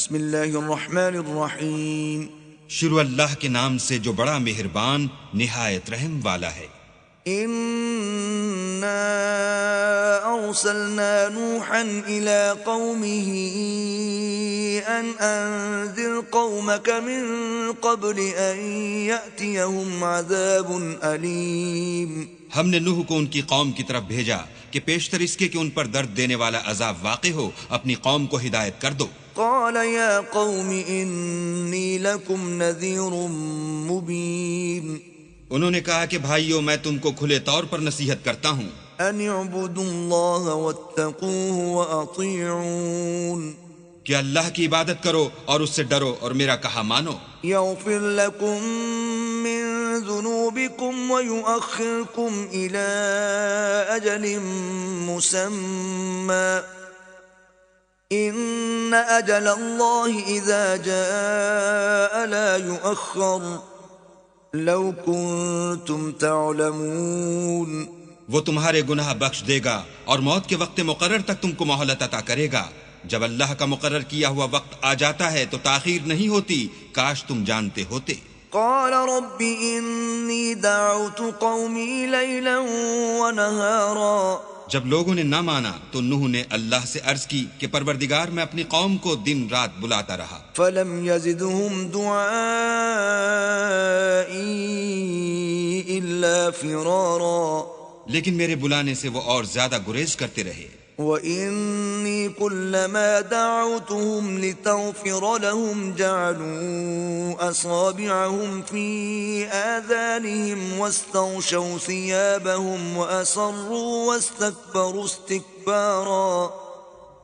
بسم اللہ الرحمن الرحیم. شروع اللہ کے نام سے جو بڑا مہربان نہایت رحم والا ہے. اِنَّا أَرْسَلْنَا نُوحًا إِلَىٰ قَوْمِهِ أَنْ أَنذِرْ قَوْمَكَ مِنْ قَبْلِ أَنْ يَأْتِيَهُمْ عَذَابٌ أَلِيمٌ. ہم نے نوح کو ان کی قوم کی طرف بھیجا کہ پیشتر اس کے کہ ان پر درد دینے والا عذاب واقع ہو اپنی قوم کو ہدایت کر دو. قال يا قوم إني لكم نذير مبين. انہوں نے کہا کہ بھائیو میں تم کو کھلے طور پر نصیحت کرتا ہوں أن اعبدوا الله واتقوه وأطيعون. کہ اللہ کی عبادت کرو اور اس سے ڈرو اور میرا کہا مانو. يغفر لكم من ذنوبكم ويؤخركم إلى أجل مسمى إن أجل الله إذا جاء لا يؤخر لو كنتم تعلمون. وہ تمہارے گناہ بخش دے گا اور موت کے وقت مقرر تک تم کو مہلت عطا کرے گا. جب اللہ کا مقرر کیا ہوا وقت آ جاتا ہے تو تاخیر نہیں ہوتی، کاش تم جانتے ہوتے. قال رب إني دعوت قومي ليلا ونهارا. جب لوگوں نے نہ مانا تو نوح نے اللہ سے عرض کی کہ پروردگار میں اپنی قوم کو دن رات بلاتا رہا. فلم يزدهم دعائي إلا فرارا. لیکن میرے بلانے سے وہ اور زیادہ گریز کرتے رہے. وَإِنِّي كُلَّمَا دَعَوْتُهُمْ لِتَغْفِرَ لَهُمْ جَعَلُوا أَصَابِعَهُمْ فِي آذَانِهِمْ وَاسْتَغْشَوْا ثِيَابَهُمْ وَأَصَرُّوا وَاسْتَكْبَرُوا اسْتِكْبَارًا.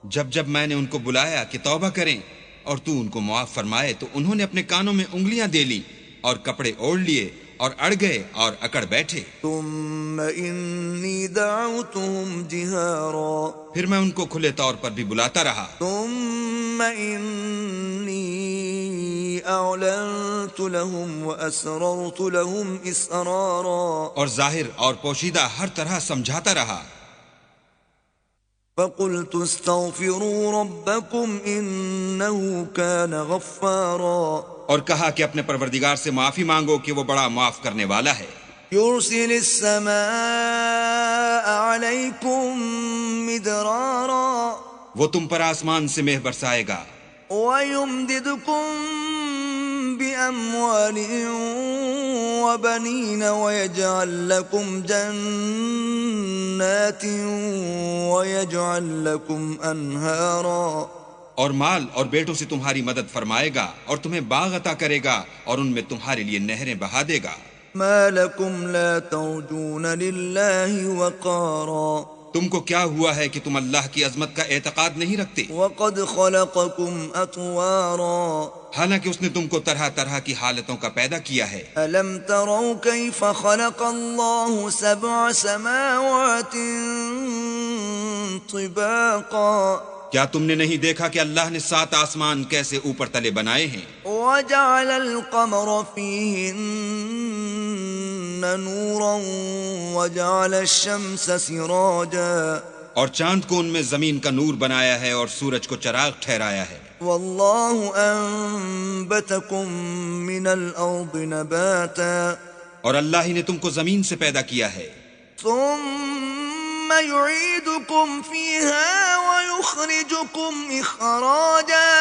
جب میں نے ان کو بلایا کہ توبہ کریں اور تو ان کو معاف فرمائے تو انہوں نے اپنے کانوں میں انگلیاں دے لی اور کپڑے اوڑھ لیے اور اڑ گئے اور اکڑ بیٹھے. ثم انی دعوتهم جہارا. پھر میں ان کو کھلے طور پر بھی بلاتا رہا. ثم انی اعلنت لهم واسررت لهم اسرارا. اور ظاہر اور پوشیدہ ہر طرح سمجھاتا رہا. فقلت استغفروا ربكم انه كان غفارا. اور کہا کہ اپنے پروردگار سے معافی مانگو کہ وہ بڑا معاف کرنے والا ہے. يرسل السماء عليكم مدرارا. وہ تم پر آسمان سے مہ برسائے گا. ويمددكم بأموال وبنين ويجعل لكم جنات ويجعل لكم أنهارا. اور مال اور بیٹوں سے تمہاری مدد فرمائے گا اور تمہیں باغ عطا کرے گا اور ان میں تمہارے لیے نہریں بہا دے گا. ما لكم لا ترجون لله وقارا. تم کو کیا ہوا ہے کہ تم اللہ کی عظمت کا اعتقاد نہیں رکھتے؟ وقد خلقكم اطوارا. حالانکہ اس نے تم کو طرح طرح کی حالتوں کا پیدا کیا ہے. الم تروا كيف خلق الله 7 سماوات طباقا. کیا تم نے نہیں دیکھا کہ اللہ نے 7 آسمان کیسے اوپر تلے بنائے ہیں؟ وجعل القمر فيهن نورا وجعل الشمس سراجا. اور چاند کو ان میں زمین کا نور بنایا ہے اور سورج کو چراغ ٹھہرایا ہے. واللہ انبتکم من الارض نباتا. اور اللہ ہی نے تم کو زمین سے پیدا کیا ہے. ثم يعيدكم فيها ويخرجكم اخراجا.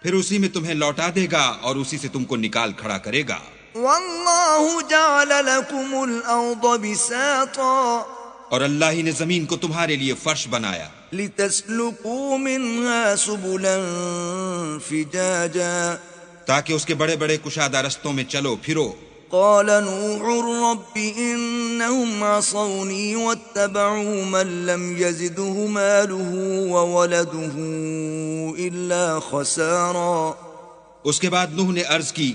پھر اسی میں تمہیں لوٹا دے گا اور اسی سے تم کو نکال کھڑا کرے گا. واللہ جعل لكم الارض بساطا. اور اللہ ہی نے زمین کو تمہارے لیے فرش بنایا. لتسلكوا منها سبلا فجاجا. تاکہ اس کے بڑے بڑے کشادہ رستوں میں چلو پھرو. قال نوح رب انهم عصوني واتبعوا من لم يزده ماله وولده الا خسارا. اس کے بعد نوح نے عرض کی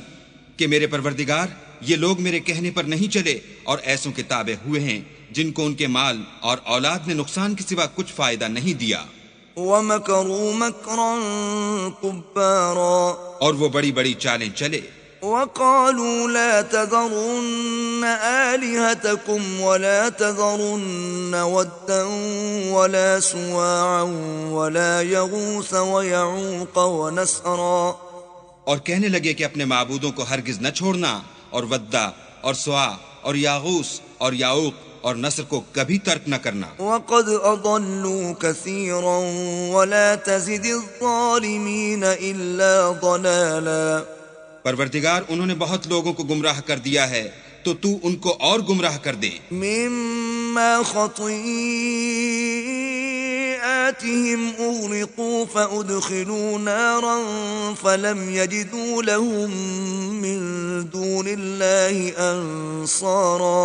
کہ میرے پروردگار یہ لوگ میرے کہنے پر نہیں چلے اور ایسوں کے تابع ہوئے ہیں جن کو ان کے مال اور اولاد نے نقصان کے سوا کچھ فائدہ نہیں دیا. ومكروا مكرا كبارا. اور وہ بڑی بڑی چالیں چلے. وقالوا لا تذرن آلهتكم ولا تذرن ودا ولا سواعا ولا يغوث ويعوق ونسرا، اور کہنے لگے کہ اپنے معبودوں کو ہرگز نہ چھوڑنا، اور ودا اور سوا اور یاغوس اور یاؤق اور نصر کو کبھی ترک نہ کرنا۔ وقد أضلوا كثيرا ولا تزد الظالمين إلا ضلالا۔ پروردگار انہوں نے بہت لوگوں کو گمراہ کر دیا ہے، تو تو ان کو اور گمراہ کر دے۔ مما خطيئاتهم أغرقوا فأدخلوا نارا فلم يجدوا لهم من دون الله أنصارا۔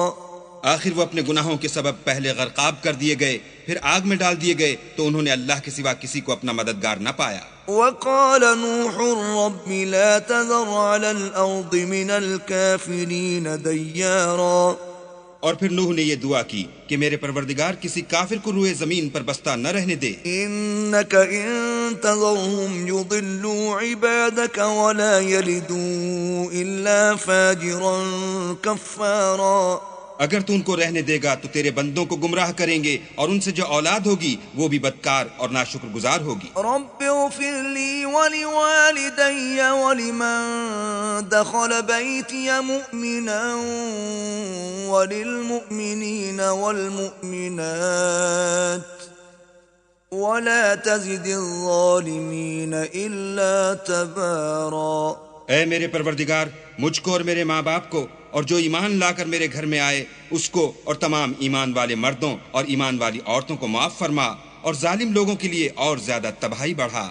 آخر وہ اپنے گناہوں کے سبب پہلے غرقاب کر دیے گئے، پھر آگ میں ڈال دیے گئے، تو انہوں نے اللہ کے سوا کسی کو اپنا مددگار نہ پایا۔ وقال نوح رب لا تذر على الأرض من الكافرين ديارا، اور پھر نوح نے یہ دعا کی کہ میرے پروردگار کسی کافر کو روئے زمین پر بستہ نہ رہنے دے۔ إنك إن تذرهم يضلوا عبادك ولا يلدوا إلا فاجرا كفارا، اگر تو ان کو رہنے دے گا تو تیرے بندوں کو گمراہ کریں گے، اور ان سے جو اولاد ہوگی وہ بھی بدکار اور ناشکر گزار ہوگی۔ رب اغفر لي ولوالدي ولمن دخل بيتي مؤمنا وللمؤمنين والمؤمنات ولا تزد الظالمين إلا تبارا۔ اے میرے پروردگار، مجھ کو اور میرے ماں باپ کو اور جو ایمان لا کر میرے گھر میں آئے اس کو اور تمام ایمان والے مردوں اور ایمان والی عورتوں کو معاف فرما، اور ظالم لوگوں کے لیے اور زیادہ تباہی بڑھا۔